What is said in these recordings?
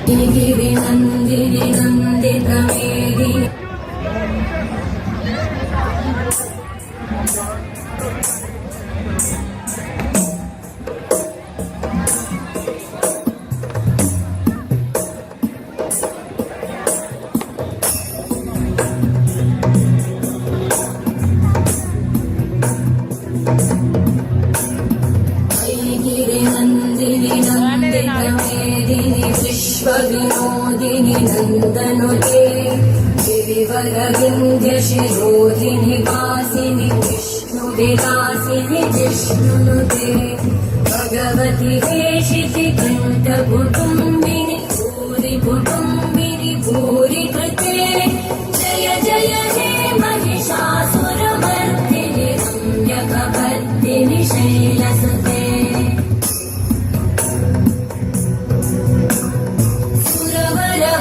गिरिनन्दिनि नन्दितमेदिनि नन्दितमेदिनि विश्वविनोदिनि नन्दनुते गिरिवरविन्ध्यशिरोधिनि वासिनि विष्णुविलासिनि जिष्णुनुते भगवति वेशिति कण्ठकुटुम्बिनि भूरिकुटुम्बिनि भूरिकृते जय जय हे महिषासुरमर्दिनि रम्यकपर्दिनि शैलसुते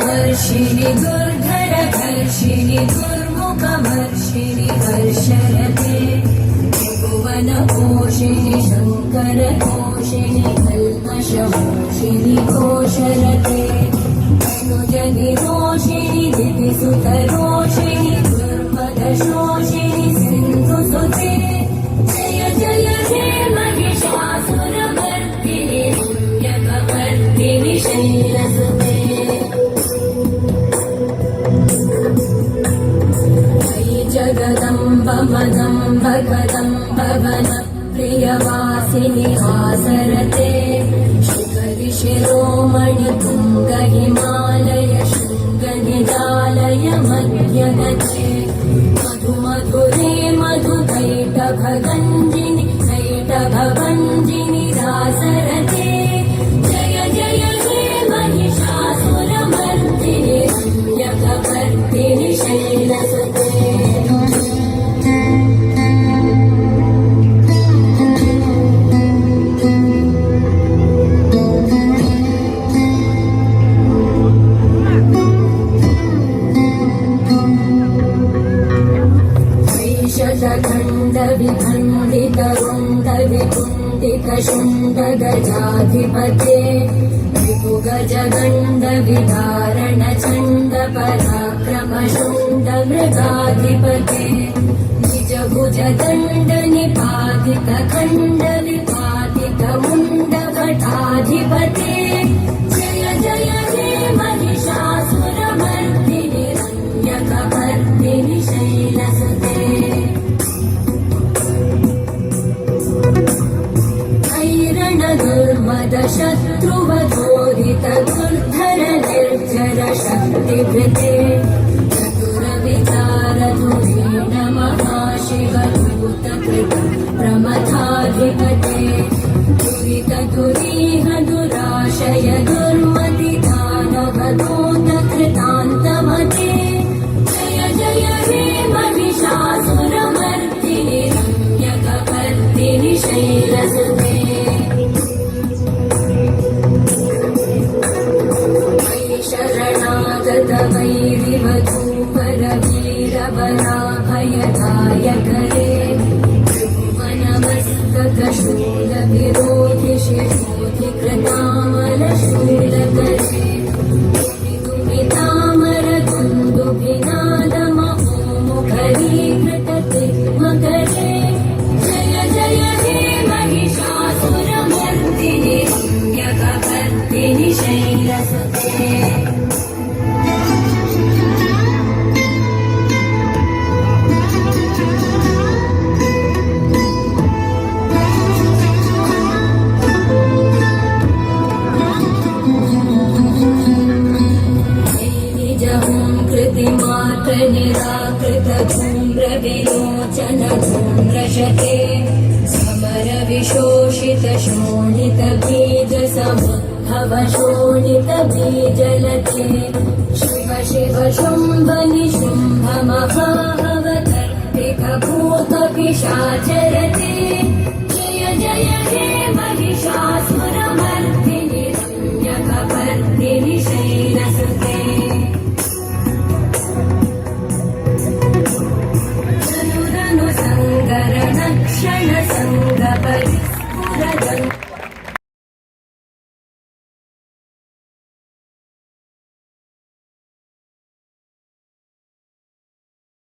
वर्षिणि दुर्धरघर्षिणि दुर्मुखवर्षिणि वर्षरते त्रिभुवनपोषिणि शङ्करतोषिणि कल्मषमोषिणि घोषरते अनुजनिरोषिणि दिविसुतरोषिणि दुर्मदशोषिणि सिन्धुसुते जय जय हे महिषासुरमर्दिनि रम्यकपर्दिनि शैलसुते जगदम्ब मदम्ब कदम्ब वन प्रियवासिनि हासरते शिखरि शिरोमणि तुङ्ग हिमालय शृङ्ग निजालय मध्यगते मधु मधुरे मधुकैटभगञ्जिनि कैटभभञ्जिनि रासरते जय जय हे महिषासुरमर्दिनि रम्यकपर्दिनि शैलसुते शतखण्डविखण्डितरुण्डविकुण्डितशुण्ड गजाधिपते विपुगजगण्ड विदारण चण्ड पराक्रम शुण्ड मृगाधिपते निजभुज दण्ड निपातित खण्ड विपातित मुण्ड भटाधिपते जय जय हे महिषासुरमर्दिनि रम्यकपर्दिनि शैलसुते दुर्मद शत्रुवधोरित दुर्धर निर्जर शक्तिभृते चतुर विचार धुरीण महाशिवदूतकृत प्रमथाधिपते दुरित दुरीह दुराशय दुर्मति दानव दूत कृतान्तमते जय जय हे महिषासुरमर्दिनि रम्यकपर्दिनि शैलसुते वैरिवधूपरवीरवराभयदायकरे त्रिभुवनमस्तकशूलविरोधि शिरोधि कृतामलशूलकरे दुन्दुभिनादमहोमुखरीकृततिग्मकरे जय जय हे महिषासुरमर्दिनि रम्यकपर्दिनि शैलसुते निराकृत धूम्र विलोचन धूम्रशते समर विशोषित शोणित बीज समुद्भव शोणित बीजलते शिव शिव शुम्भ निशुम्भ महाहवतर्पिक भूत पिशाचरते जय जय हे महिषासुरमर्दिनि रम्यकपर्दिनि शैलसुते क्षण संग परिस्फुरदं